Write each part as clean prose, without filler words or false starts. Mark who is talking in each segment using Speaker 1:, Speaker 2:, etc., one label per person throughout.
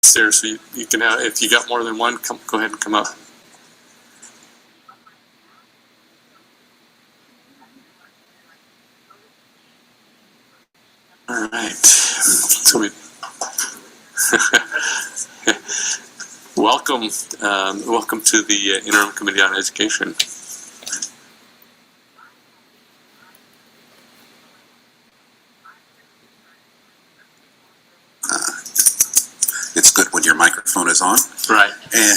Speaker 1: upstairs, so you can have, if you got more than one, go ahead and come up. All right. So we welcome to the Interim Committee on Education.
Speaker 2: It's good when your microphone is on.
Speaker 1: Right.
Speaker 2: And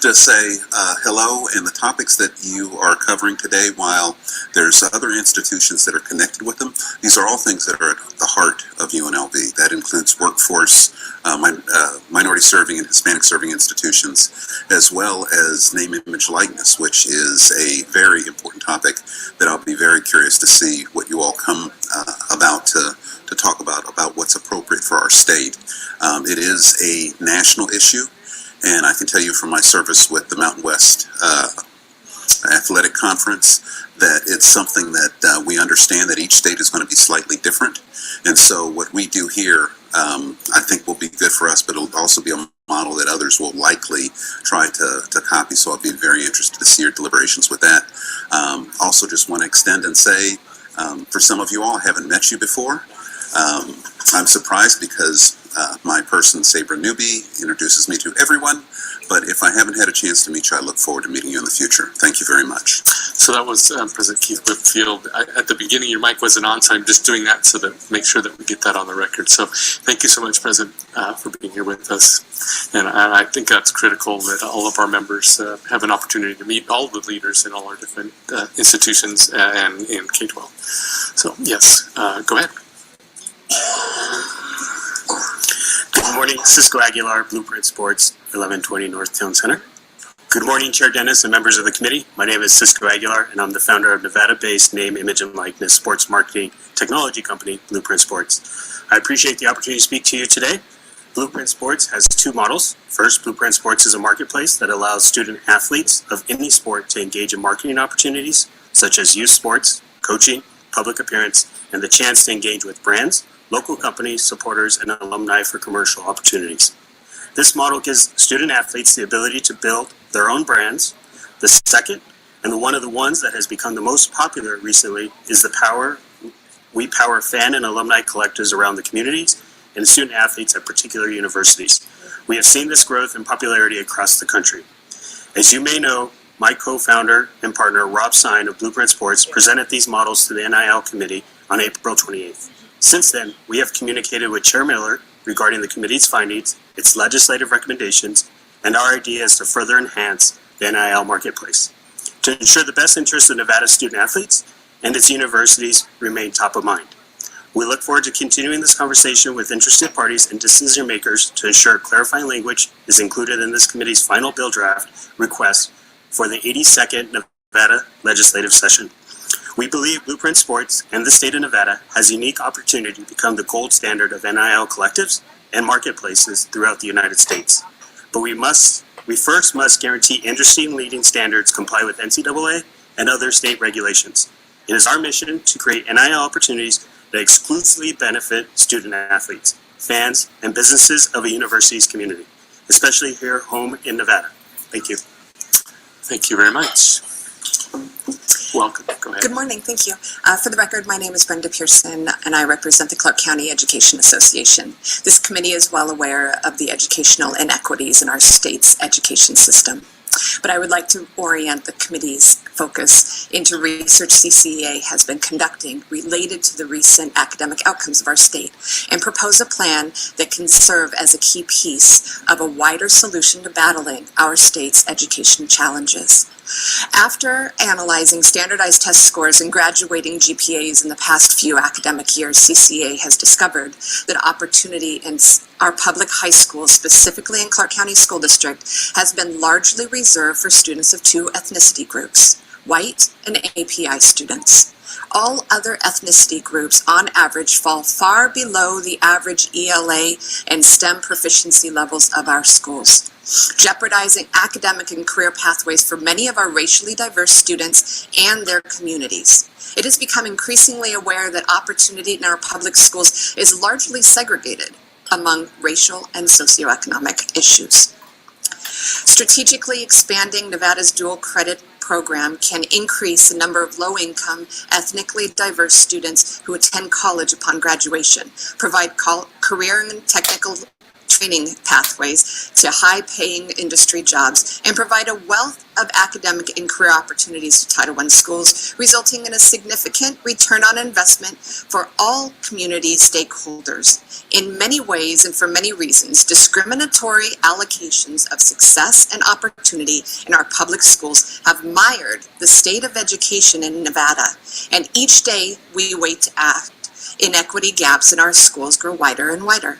Speaker 2: just say hello, and the topics that you are covering today, while there's other institutions that are connected with them, these are all things that are at the heart of UNLV. That includes workforce, minority serving and Hispanic serving institutions, as well as name, image, likeness, which is a very important topic that I'll be very curious to see what you all come about to talk about what's appropriate for our state. It is a national issue, and I can tell you from my service with the Mountain West Athletic Conference that it's something that we understand that each state is going to be slightly different. And so what we do here, I think will be good for us, but it'll also be a model that others will likely try to copy. So I'll be very interested to see your deliberations with that. Also just want to extend and say, for some of you all, I haven't met you before. I'm surprised because my person, Sabra Newby, introduces me to everyone. But if I haven't had a chance to meet you, I look forward to meeting you in the future. Thank you very much.
Speaker 1: So that was President Keith Whitfield. At the beginning, your mic wasn't on, so I'm just doing that so that make sure that we get that on the record. So thank you so much, President, for being here with us. And I think that's critical that all of our members have an opportunity to meet all the leaders in all our different institutions and in K-12. So yes, go ahead.
Speaker 3: Good morning, Cisco Aguilar, Blueprint Sports, 1120 North Town Center. Good morning, Chair Dennis and members of the committee. My name is Cisco Aguilar, and I'm the founder of Nevada-based name, image, and likeness sports marketing technology company, Blueprint Sports. I appreciate the opportunity to speak to you today. Blueprint Sports has two models. First, Blueprint Sports is a marketplace that allows student athletes of any sport to engage in marketing opportunities, such as youth sports, coaching, public appearance, and the chance to engage with brands, local companies, supporters, and alumni for commercial opportunities. This model gives student athletes the ability to build their own brands. The second, and one of the ones that has become the most popular recently, is we power fan and alumni collectives around the communities and student athletes at particular universities. We have seen this growth in popularity across the country. As you may know, my co-founder and partner, Rob Sine of Blueprint Sports, presented these models to the NIL committee on April 28th. Since then, we have communicated with Chair Miller regarding the committee's findings, its legislative recommendations, and our idea is to further enhance the NIL marketplace to ensure the best interests of Nevada student athletes and its universities remain top of mind. We look forward to continuing this conversation with interested parties and decision makers to ensure clarifying language is included in this committee's final bill draft request for the 82nd Nevada legislative session. We believe Blueprint Sports and the state of Nevada has a unique opportunity to become the gold standard of NIL collectives and marketplaces throughout the United States. But we first must guarantee industry leading standards comply with NCAA and other state regulations. It is our mission to create NIL opportunities that exclusively benefit student athletes, fans, and businesses of a university's community, especially here home in Nevada. Thank you.
Speaker 1: Thank you very much. Welcome. Go ahead.
Speaker 4: Good morning. Thank you. For the record, my name is Brenda Pearson, and I represent the Clark County Education Association. This committee is well aware of the educational inequities in our state's education system. But I would like to orient the committee's focus into research CCEA has been conducting related to the recent academic outcomes of our state and propose a plan that can serve as a key piece of a wider solution to battling our state's education challenges. After analyzing standardized test scores and graduating GPAs in the past few academic years, CCA has discovered that opportunity in our public high schools, specifically in Clark County School District, has been largely reserved for students of two ethnicity groups, white and API students. All other ethnicity groups, on average, fall far below the average ELA and STEM proficiency levels of our schools, jeopardizing academic and career pathways for many of our racially diverse students and their communities. It has become increasingly aware that opportunity in our public schools is largely segregated, among racial and socioeconomic issues. Strategically expanding Nevada's dual credit program can increase the number of low-income, ethnically diverse students who attend college upon graduation, provide career and technical training pathways to high-paying industry jobs, and provide a wealth of academic and career opportunities to Title I schools, resulting in a significant return on investment for all community stakeholders. In many ways and for many reasons, discriminatory allocations of success and opportunity in our public schools have mired the state of education in Nevada, and each day we wait to act, inequity gaps in our schools grow wider and wider.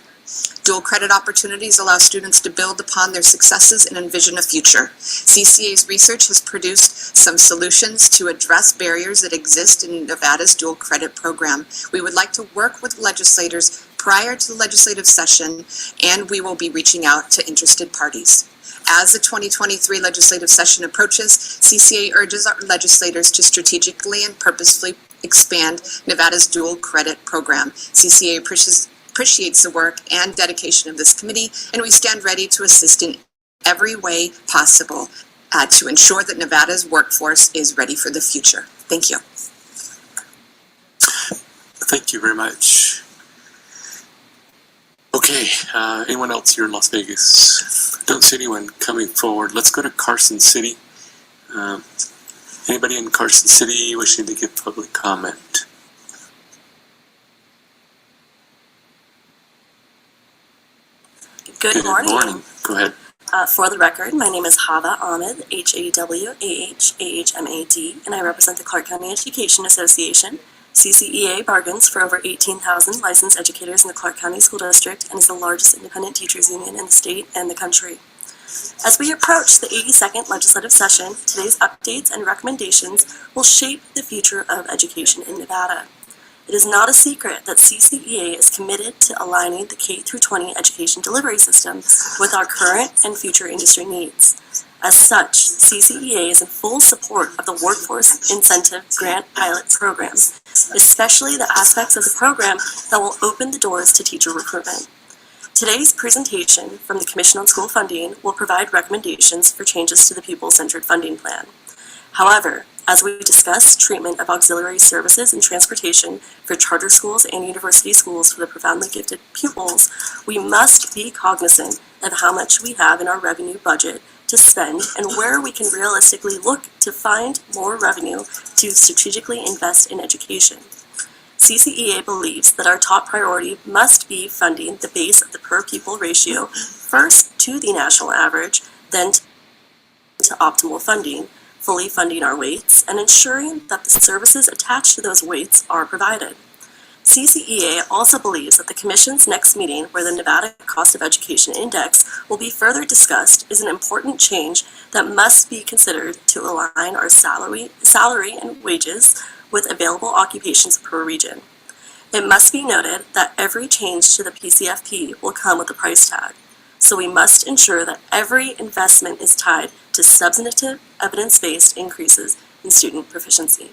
Speaker 4: Dual credit opportunities allow students to build upon their successes and envision a future. CCA's research has produced some solutions to address barriers that exist in Nevada's dual credit program. We would like to work with legislators prior to the legislative session, and we will be reaching out to interested parties. As the 2023 legislative session approaches, CCA urges our legislators to strategically and purposefully expand Nevada's dual credit program. CCA appreciates the work and dedication of this committee, and we stand ready to assist in every way possible to ensure that Nevada's workforce is ready for the future. Thank you.
Speaker 1: Thank you very much. Okay, anyone else here in Las Vegas? Don't see anyone coming forward. Let's go to Carson City. Anybody in Carson City wishing to give public comment?
Speaker 5: Good morning.
Speaker 1: Go ahead.
Speaker 5: For the record, my name is Hava Ahmed, H-A-W-A-H-A-H-M-A-D, and I represent the Clark County Education Association. CCEA bargains for over 18,000 licensed educators in the Clark County School District and is the largest independent teachers union in the state and the country. As we approach the 82nd legislative session, today's updates and recommendations will shape the future of education in Nevada. It is not a secret that CCEA is committed to aligning the K-12 education delivery system with our current and future industry needs. As such, CCEA is in full support of the Workforce Incentive Grant Pilot Program, especially the aspects of the program that will open the doors to teacher recruitment. Today's presentation from the Commission on School Funding will provide recommendations for changes to the pupil-centered funding plan. However, as we discuss treatment of auxiliary services and transportation for charter schools and university schools for the profoundly gifted pupils, we must be cognizant of how much we have in our revenue budget to spend and where we can realistically look to find more revenue to strategically invest in education. CCEA believes that our top priority must be funding the base of the per pupil ratio first to the national average, then to optimal funding, fully funding our weights, and ensuring that the services attached to those weights are provided. CCEA also believes that the Commission's next meeting, where the Nevada Cost of Education Index will be further discussed, is an important change that must be considered to align our salary and wages with available occupations per region. It must be noted that every change to the PCFP will come with a price tag, so we must ensure that every investment is tied to substantive, evidence-based increases in student proficiency.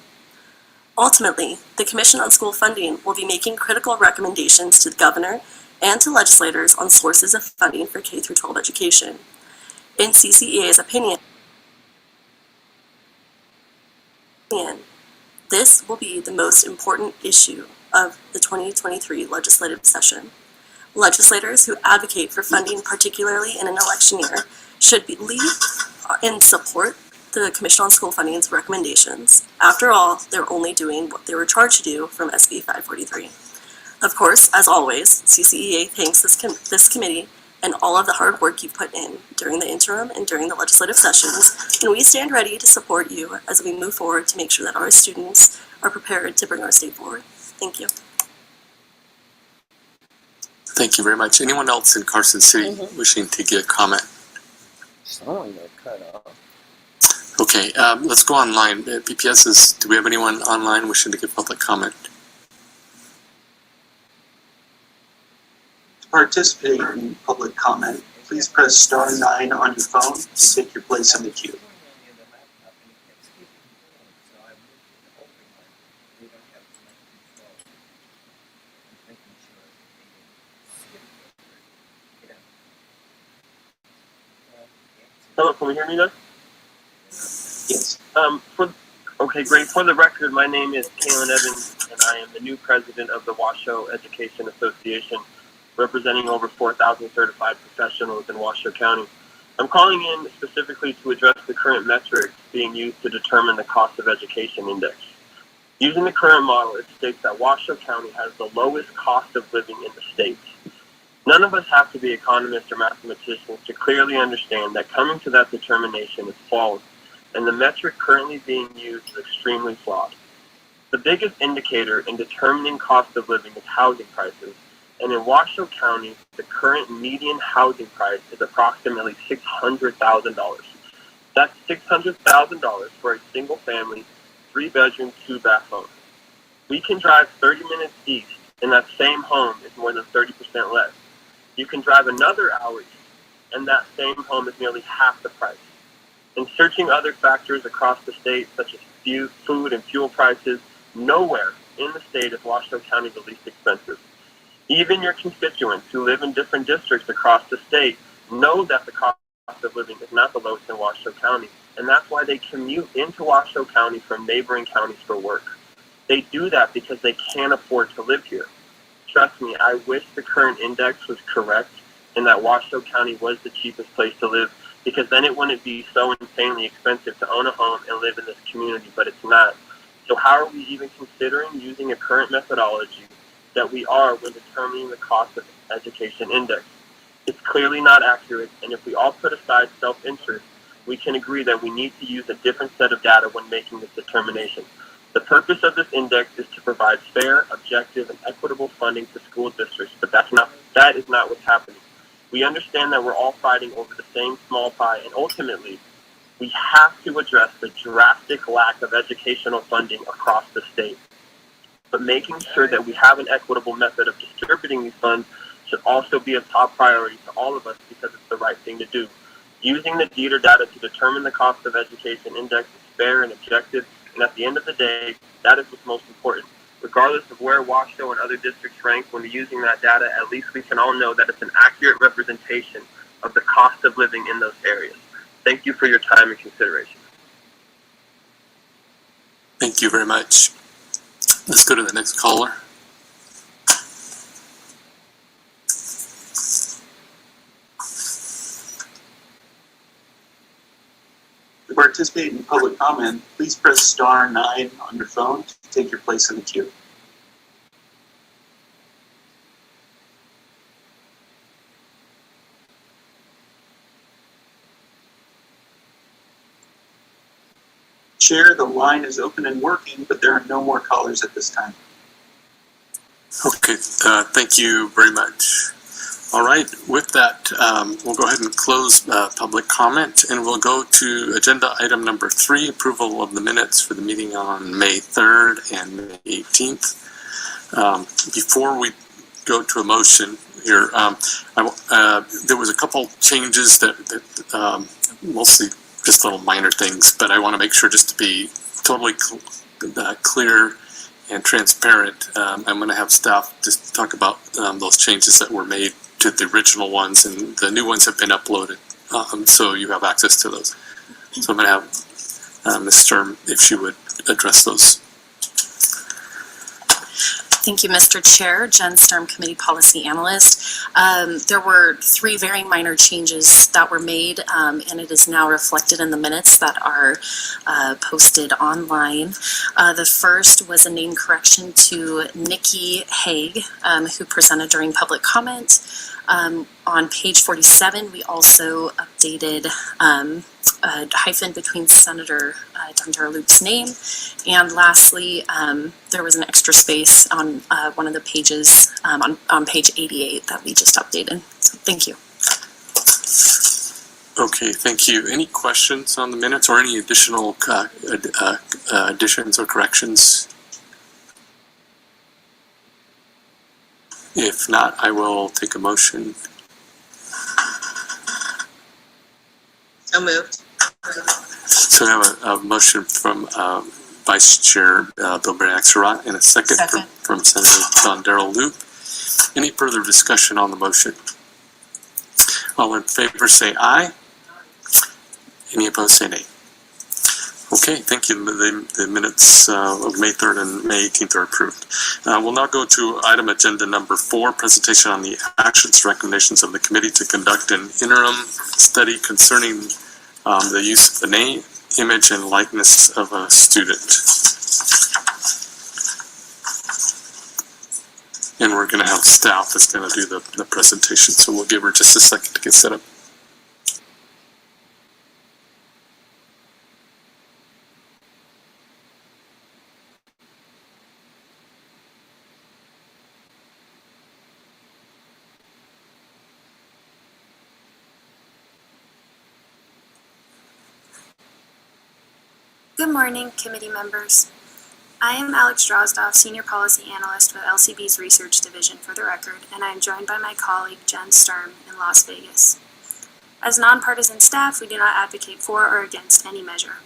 Speaker 5: Ultimately, the Commission on School Funding will be making critical recommendations to the governor and to legislators on sources of funding for K-12 education. In CCEA's opinion, this will be the most important issue of the 2023 legislative session. Legislators who advocate for funding, particularly in an election year, should lead and support the Commission on School Funding's recommendations. After all, they're only doing what they were charged to do from SB 543. Of course, as always, CCEA thanks this committee and all of the hard work you've put in during the interim and during the legislative sessions, and we stand ready to support you as we move forward to make sure that our students are prepared to bring our state forward. Thank you.
Speaker 1: Thank you very much. Anyone else in Carson City wishing to give comment?
Speaker 6: Someone got cut off.
Speaker 1: Okay, let's go online. PPS do we have anyone online wishing to give public comment?
Speaker 7: To participate in public comment, please press *9 on your phone to take your place in the queue.
Speaker 8: Hello, can we hear me now?
Speaker 7: Yes.
Speaker 8: Okay, great. For the record, my name is Kalyn Evans, and I am the new president of the Washoe Education Association, representing over 4,000 certified professionals in Washoe County. I'm calling in specifically to address the current metrics being used to determine the cost of education index. Using the current model, it states that Washoe County has the lowest cost of living in the state. None of us have to be economists or mathematicians to clearly understand that coming to that determination is false, and the metric currently being used is extremely flawed. The biggest indicator in determining cost of living is housing prices, and in Washoe County, the current median housing price is approximately $600,000. That's $600,000 for a single family, 3-bedroom, 2-bath home. We can drive 30 minutes east, and that same home is more than 30% less. You can drive another hour east, and that same home is nearly half the price. In searching other factors across the state, such as food and fuel prices, nowhere in the state is Washoe County the least expensive. Even your constituents who live in different districts across the state know that the cost of living is not the lowest in Washoe County, and that's why they commute into Washoe County from neighboring counties for work. They do that because they can't afford to live here. Trust me, I wish the current index was correct and that Washoe County was the cheapest place to live, because then it wouldn't be so insanely expensive to own a home and live in this community, but it's not. So how are we even considering using a current methodology that we are when determining the cost of education index? It's clearly not accurate, and if we all put aside self-interest, we can agree that we need to use a different set of data when making this determination. The purpose of this index is to provide fair, objective, and equitable funding to school districts, but that is not what's happening. We understand that we're all fighting over the same small pie, and ultimately, we have to address the drastic lack of educational funding across the state. But making sure that we have an equitable method of distributing these funds should also be a top priority to all of us, because it's the right thing to do. Using the DETR data to determine the cost of education index is fair and objective, and at the end of the day, that is what's most important. Regardless of where Washoe and other districts rank when using that data, at least we can all know that it's an accurate representation of the cost of living in those areas. Thank you for your time and consideration.
Speaker 1: Thank you very much. Let's go to the next caller.
Speaker 7: To participate in public comment, please press star 9 on your phone to take your place in the queue. Chair, the line is open and working, but there are no more callers at this time.
Speaker 1: Okay, thank you very much. All right, with that, we'll go ahead and close public comment, and we'll go to agenda item number 3, approval of the minutes for the meeting on May 3rd and May 18th. Before we go to a motion here, there was a couple changes that mostly just little minor things, but I want to make sure, just to be totally clear and transparent, I'm going to have staff just talk about those changes that were made to the original ones, and the new ones have been uploaded, so you have access to those. So I'm going to have Ms. Sturm, if she would address those.
Speaker 9: Thank you, Mr. Chair. Jen Sturm, Committee Policy Analyst. There were 3 very minor changes that were made, and it is now reflected in the minutes that are posted online. The first was a name correction to Nikki Haig, who presented during public comment. On page 47, we also updated a hyphen between Senator Loop's name. And lastly, there was an extra space on one of the pages on page 88 that we just updated. So thank you.
Speaker 1: Okay, thank you. Any questions on the minutes or any additional additions or corrections? If not, I will take a motion.
Speaker 4: So moved.
Speaker 1: So I have a motion from Vice Chair Bill Axelrod and a second. From Senator John Darrell Loop. Any further discussion on the motion? All in favor say aye. Any opposed, say nay. Okay, thank you. The minutes of May 3rd and May 18th are approved. We'll now go to item agenda number 4, presentation on the actions recommendations of the committee to conduct an interim study concerning the use of the name, image, and likeness of a student. And we're going to have staff that's going to do the presentation, so we'll give her just a second to get set up.
Speaker 10: Good morning, committee members. I am Alex Drozdoff, Senior Policy Analyst with LCB's Research Division for the record, and I am joined by my colleague Jen Sturm in Las Vegas. As nonpartisan staff, we do not advocate for or against any measure.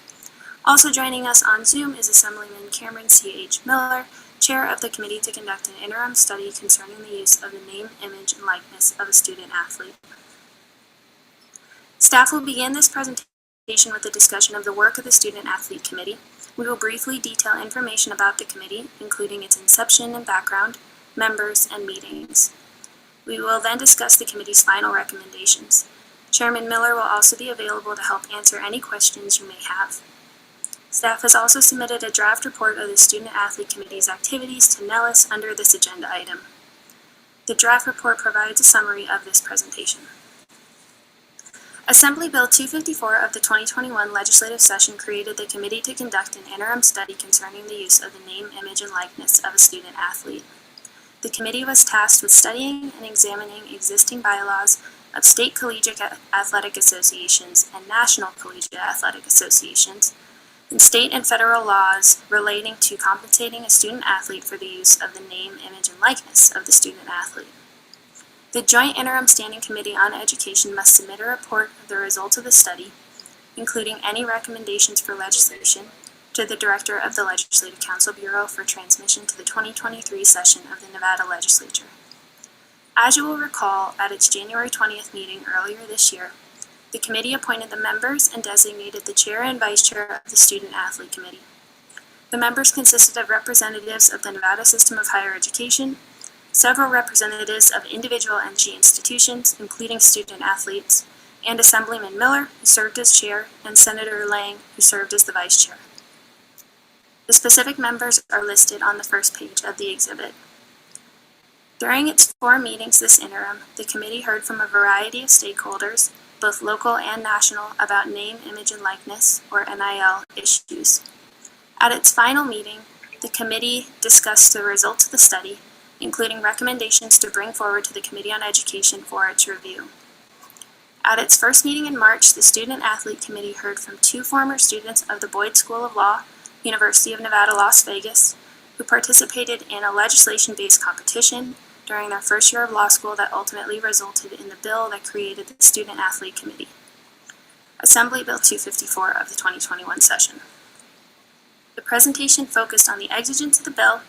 Speaker 10: Also joining us on Zoom is Assemblyman Cameron C.H. Miller, Chair of the Committee to conduct an interim study concerning the use of the name, image, and likeness of a student athlete. Staff will begin this presentation with a discussion of the work of the Student Athlete Committee. We will briefly detail information about the committee, including its inception and background, members, and meetings. We will then discuss the committee's final recommendations. Chairman Miller will also be available to help answer any questions you may have. Staff has also submitted a draft report of the Student Athlete Committee's activities to Nellis under this agenda item. The draft report provides a summary of this presentation. Assembly Bill 254 of the 2021 legislative session created the committee to conduct an interim study concerning the use of the name, image, and likeness of a student athlete. The committee was tasked with studying and examining existing bylaws of state collegiate athletic associations and national collegiate athletic associations, and state and federal laws relating to compensating a student athlete for the use of the name, image, and likeness of the student athlete. The Joint Interim Standing Committee on Education must submit a report of the results of the study, including any recommendations for legislation, to the Director of the Legislative Council Bureau for transmission to the 2023 session of the Nevada Legislature. As you will recall, at its January 20th meeting earlier this year, the committee appointed the members and designated the chair and vice chair of the Student Athlete Committee. The members consisted of representatives of the Nevada System of Higher Education, several representatives of individual NG institutions, including student athletes, and Assemblyman Miller, who served as chair, and Senator Lang, who served as the vice chair. The specific members are listed on the first page of the exhibit. During its 4 meetings this interim, the committee heard from a variety of stakeholders, both local and national, about name, image, and likeness, or NIL, issues. At its final meeting, the committee discussed the results of the study, including recommendations to bring forward to the Committee on Education for its review. At its first meeting in March, the Student Athlete Committee heard from 2 former students of the Boyd School of Law, University of Nevada, Las Vegas, who participated in a legislation-based competition during their first year of law school that ultimately resulted in the bill that created the Student Athlete Committee, Assembly Bill 254 of the 2021 session. The presentation focused on the exigence of the bill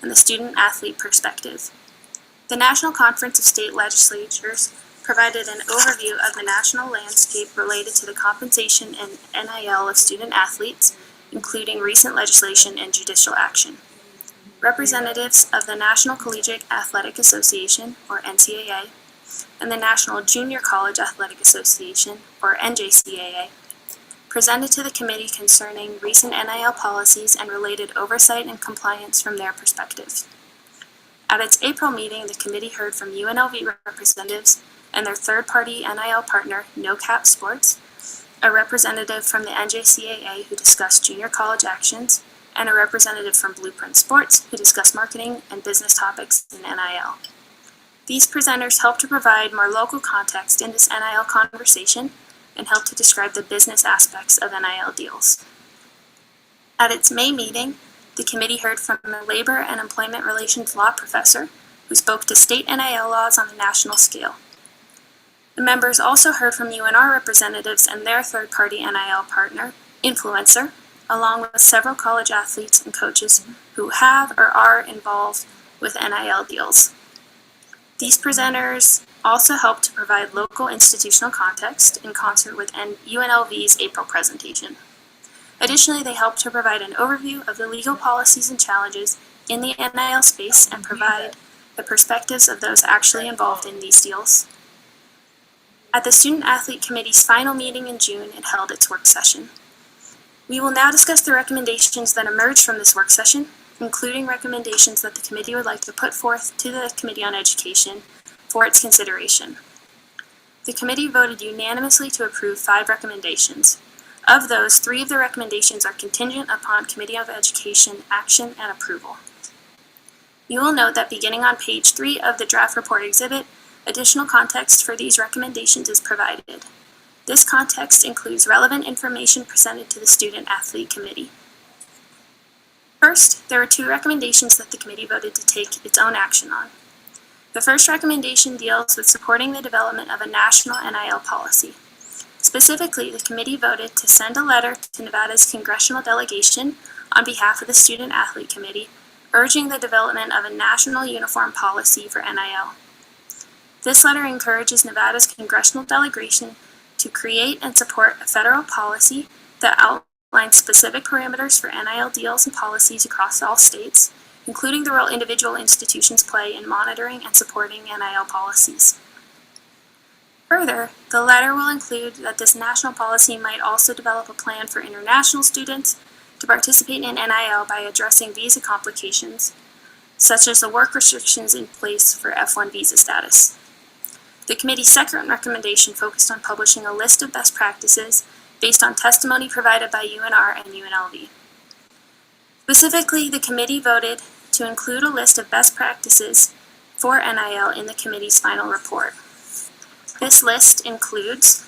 Speaker 10: and the student-athlete perspective. The National Conference of State Legislatures provided an overview of the national landscape related to the compensation and NIL of student athletes, including recent legislation and judicial action. Representatives of the National Collegiate Athletic Association, or NCAA, and the National Junior College Athletic Association, or NJCAA, presented to the committee concerning recent NIL policies and related oversight and compliance from their perspective. At its April meeting, the committee heard from UNLV representatives and their third-party NIL partner, No Cap Sports, a representative from the NJCAA who discussed junior college actions, and a representative from Blueprint Sports who discussed marketing and business topics in NIL. These presenters helped to provide more local context in this NIL conversation and help to describe the business aspects of NIL deals. At its May meeting, the committee heard from a labor and employment relations law professor who spoke to state NIL laws on a national scale. The members also heard from UNR representatives and their third-party NIL partner, Influencer, along with several college athletes and coaches who have or are involved with NIL deals. These presenters also helped to provide local institutional context in concert with UNLV's April presentation. Additionally, they helped to provide an overview of the legal policies and challenges in the NIL space and provide the perspectives of those actually involved in these deals. At the Student Athlete Committee's final meeting in June, it held its work session. We will now discuss the recommendations that emerged from this work session, including recommendations that the committee would like to put forth to the Committee on Education for its consideration. The committee voted unanimously to approve 5 recommendations. Of those, 3 of the recommendations are contingent upon Committee of Education action and approval. You will note that beginning on page 3 of the draft report exhibit, additional context for these recommendations is provided. This context includes relevant information presented to the Student Athlete Committee. First, there were 2 recommendations that the committee voted to take its own action on. The first recommendation deals with supporting the development of a national NIL policy. Specifically, the committee voted to send a letter to Nevada's congressional delegation on behalf of the Student Athlete Committee, urging the development of a national uniform policy for NIL. This letter encourages Nevada's congressional delegation to create and support a federal policy that outlines specific parameters for NIL deals and policies across all states, including the role individual institutions play in monitoring and supporting NIL policies. Further, the letter will include that this national policy might also develop a plan for international students to participate in NIL by addressing visa complications, such as the work restrictions in place for F1 visa status. The committee's second recommendation focused on publishing a list of best practices based on testimony provided by UNR and UNLV. Specifically, the committee voted to include a list of best practices for NIL in the committee's final report. This list includes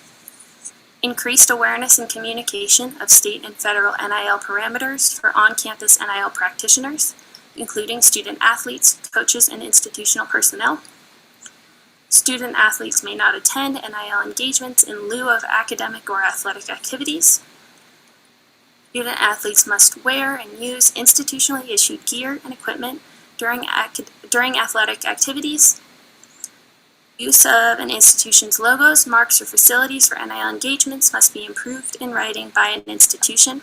Speaker 10: increased awareness and communication of state and federal NIL parameters for on-campus NIL practitioners, including student athletes, coaches, and institutional personnel. Student athletes may not attend NIL engagements in lieu of academic or athletic activities. Student athletes must wear and use institutionally issued gear and equipment during athletic activities. Use of an institution's logos, marks, or facilities for NIL engagements must be improved in writing by an institution.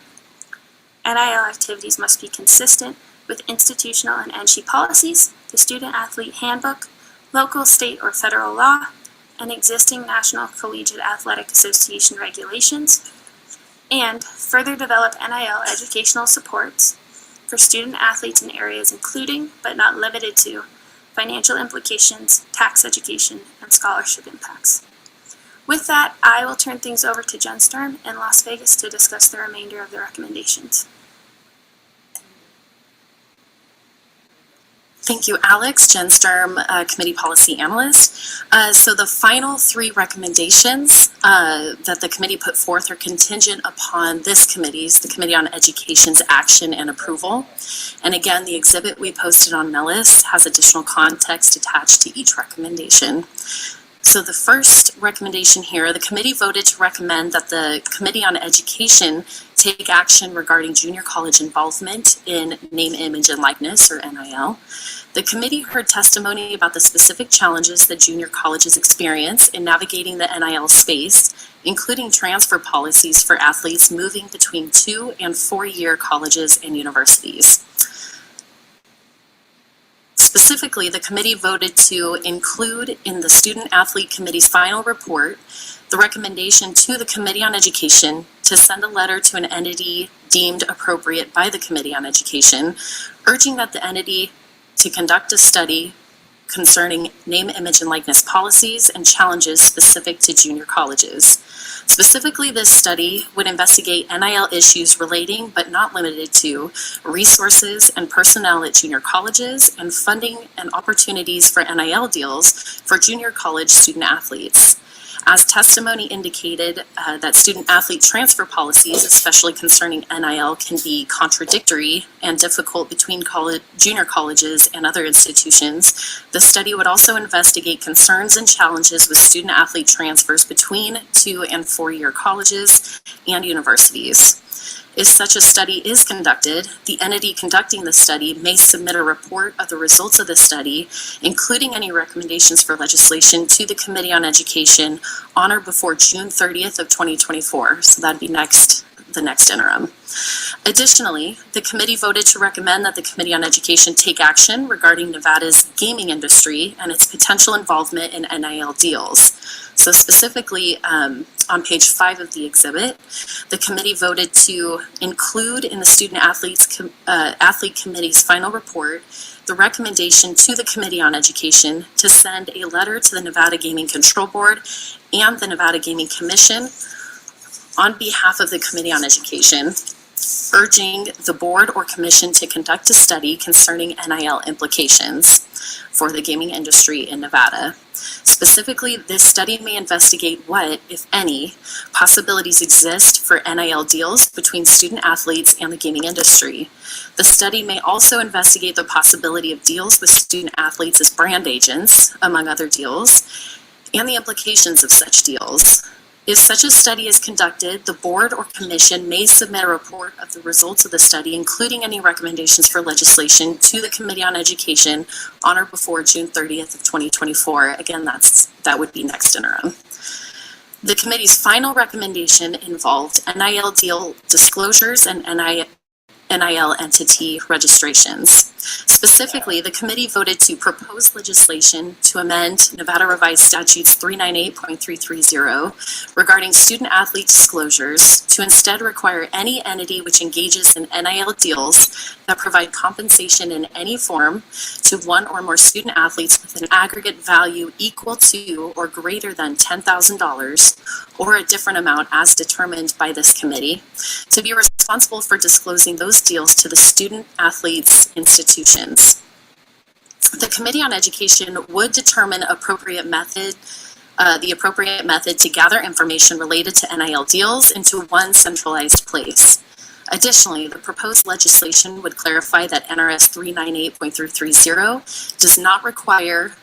Speaker 10: NIL activities must be consistent with institutional and NSHE policies, the Student Athlete Handbook, local, state, or federal law, and existing National Collegiate Athletic Association regulations, and further develop NIL educational supports for student athletes in areas including, but not limited to, financial implications, tax education, and scholarship impacts. With that, I will turn things over to Jen Sturm in Las Vegas to discuss the remainder of the recommendations.
Speaker 9: Thank you, Alex. Jen Sturm, Committee Policy Analyst. So the final 3 recommendations that the committee put forth are contingent upon this committee's, the Committee on Education's action and approval. And again, the exhibit we posted on Nellis has additional context attached to each recommendation. So the first recommendation here, the committee voted to recommend that the Committee on Education take action regarding junior college involvement in name, image, and likeness, or NIL. The committee heard testimony about the specific challenges that junior colleges experience in navigating the NIL space, including transfer policies for athletes moving between 2- and 4-year colleges and universities. Specifically, the committee voted to include in the Student Athlete Committee's final report the recommendation to the Committee on Education to send a letter to an entity deemed appropriate by the Committee on Education, urging that the entity to conduct a study concerning name, image, and likeness policies and challenges specific to junior colleges. Specifically, this study would investigate NIL issues relating, but not limited to, resources and personnel at junior colleges and funding and opportunities for NIL deals for junior college student athletes. As testimony indicated, that student athlete transfer policies, especially concerning NIL, can be contradictory and difficult between junior colleges and other institutions. The study would also investigate concerns and challenges with student athlete transfers between 2- and 4-year colleges and universities. If such a study is conducted, the entity conducting the study may submit a report of the results of the study, including any recommendations for legislation, to the Committee on Education on or before June 30th of 2024. So that'd be the next interim. Additionally, the committee voted to recommend that the Committee on Education take action regarding Nevada's gaming industry and its potential involvement in NIL deals. So specifically, on page 5 of the exhibit, the committee voted to include in the Student Athlete Committee's final report the recommendation to the Committee on Education to send a letter to the Nevada Gaming Control Board and the Nevada Gaming Commission on behalf of the Committee on Education, urging the board or commission to conduct a study concerning NIL implications for the gaming industry in Nevada. Specifically, this study may investigate what, if any, possibilities exist for NIL deals between student athletes and the gaming industry. The study may also investigate the possibility of deals with student athletes as brand agents, among other deals, and the implications of such deals. If such a study is conducted, the board or commission may submit a report of the results of the study, including any recommendations for legislation, to the Committee on Education on or before June 30th of 2024. Again, that would be next interim. The committee's final recommendation involved NIL deal disclosures and NIL entity registrations. Specifically, the committee voted to propose legislation to amend Nevada Revised Statutes 398.330 regarding student athlete disclosures to instead require any entity which engages in NIL deals that provide compensation in any form to one or more student athletes with an aggregate value equal to or greater than $10,000 or a different amount as determined by this committee, to be responsible for disclosing those deals to the student athletes' institutions. The Committee on Education would determine the appropriate method to gather information related to NIL deals into one centralized place. Additionally, the proposed legislation would clarify that NRS 398.330 does not require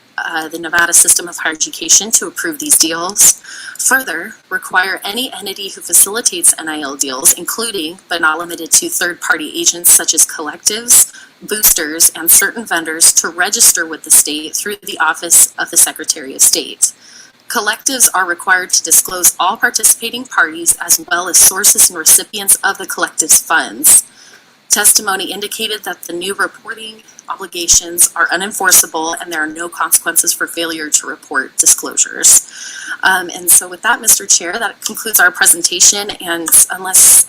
Speaker 9: the Nevada System of Higher Education to approve these deals. Further, require any entity who facilitates NIL deals, including but not limited to third-party agents such as collectives, boosters, and certain vendors, to register with the state through the Office of the Secretary of State. Collectives are required to disclose all participating parties as well as sources and recipients of the collective's funds. Testimony indicated that the new reporting obligations are unenforceable and there are no consequences for failure to report disclosures. And so with that, Mr. Chair, that concludes our presentation, and unless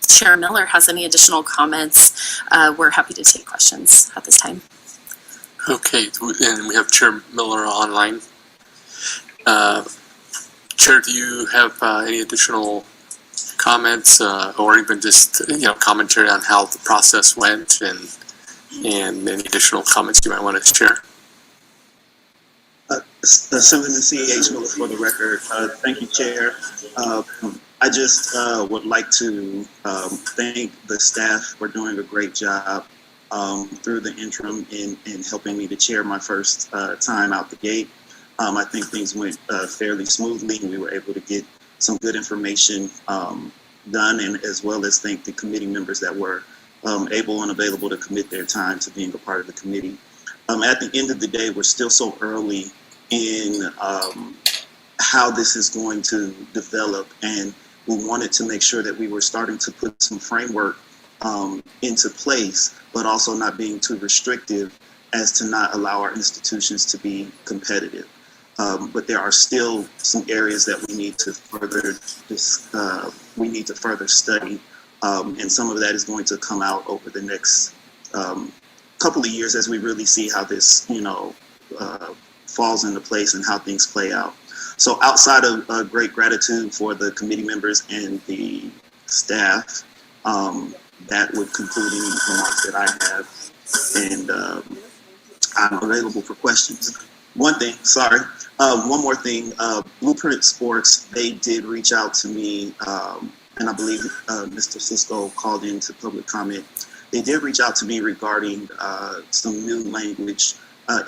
Speaker 9: Chair Miller has any additional comments, we're happy to take questions at this time.
Speaker 1: Okay, and we have Chair Miller online. Chair, do you have any additional comments or even just commentary on how the process went and any additional comments you might want to share?
Speaker 7: Assemblyman C.H. Miller for the record. Thank you, Chair. I just would like to thank the staff for doing a great job through the interim in helping me to chair my first time out the gate. I think things went fairly smoothly, and we were able to get some good information done, and as well as thank the committee members that were able and available to commit their time to being a part of the committee. At the end of the day, we're still so early in how this is going to develop, and we wanted to make sure that we were starting to put some framework into place, but also not being too restrictive as to not allow our institutions to be competitive. But there are still some areas that we need to further study, and some of that is going to come out over the next couple of years as we really see how this, falls into place and how things play out. So outside of great gratitude for the committee members and the staff, that would conclude any remarks that I have, and I'm available for questions. One more thing, Blueprint Sports, they did reach out to me, and I believe Mr. Cisco called in to public comment. They did reach out to me regarding some new language.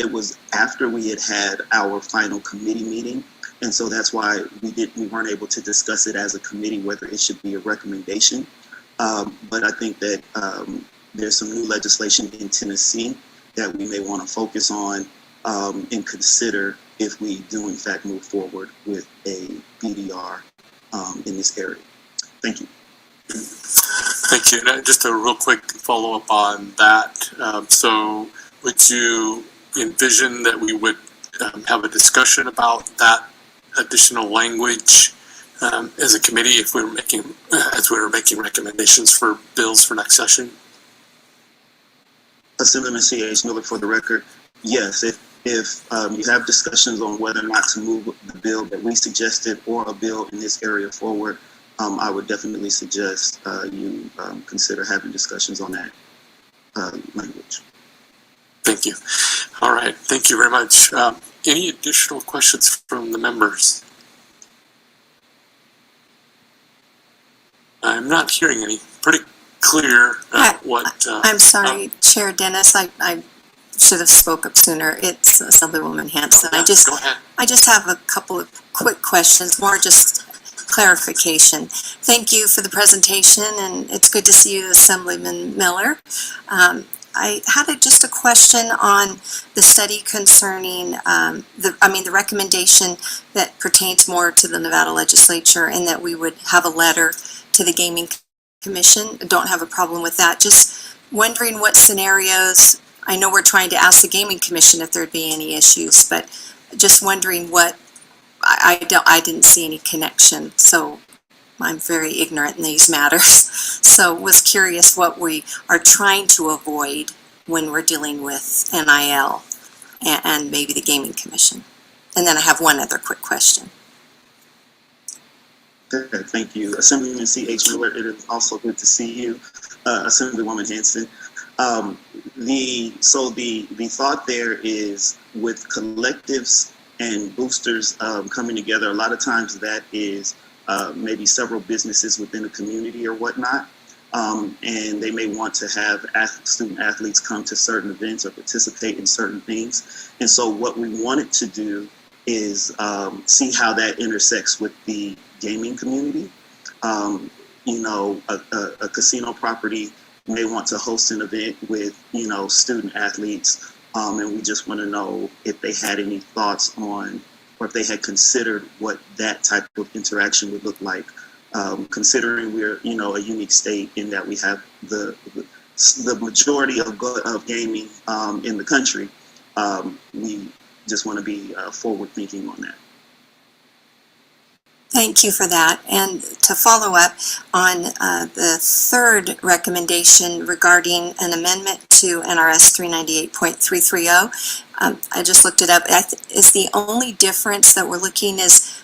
Speaker 7: It was after we had our final committee meeting, and so that's why we weren't able to discuss it as a committee, whether it should be a recommendation But I think that there's some new legislation in Tennessee that we may want to focus on and consider if we do in fact move forward with a BDR in this area. Thank you.
Speaker 1: Thank you. And just a real quick follow-up on that. So would you envision that we would have a discussion about that additional language as a committee if we were making recommendations for bills for next session?
Speaker 7: Assemblyman C.H. Miller, for the record, yes, if you have discussions on whether or not to move the bill that we suggested or a bill in this area forward, I would definitely suggest you consider having discussions on that language.
Speaker 1: Thank you. All right. Thank you very much. Any additional questions from the members? I'm not hearing any. Pretty clear what...
Speaker 4: I'm sorry, Chair Dennis, I should have spoke up sooner. It's Assemblywoman Hanson.
Speaker 1: Go ahead.
Speaker 4: I just have a couple of quick questions, more just clarification. Thank you for the presentation, and it's good to see you, Assemblyman Miller. I had just a question on the study concerning the recommendation that pertains more to the Nevada legislature, and that we would have a letter to the Gaming Commission. Don't have a problem with that. Just wondering what scenarios. I know we're trying to ask the Gaming Commission if there'd be any issues, but just wondering what. I didn't see any connection, so I'm very ignorant in these matters. So was curious what we are trying to avoid when we're dealing with NIL and maybe the Gaming Commission. And then I have one other quick question.
Speaker 7: Good, thank you. Assemblyman C.H. Miller, it is also good to see you. Assemblywoman Hanson. The thought there is with collectives and boosters coming together, a lot of times that is maybe several businesses within a community or whatnot, and they may want to have student athletes come to certain events or participate in certain things. And so what we wanted to do is see how that intersects with the gaming community. A casino property may want to host an event with, student athletes, and we just want to know if they had any thoughts on, or if they had considered what that type of interaction would look like, considering we're, a unique state in that we have the majority of gaming in the country. We just want to be forward thinking on that.
Speaker 4: Thank you for that. And to follow up on the third recommendation regarding an amendment to NRS 398.330, I just looked it up. Is the only difference that we're looking is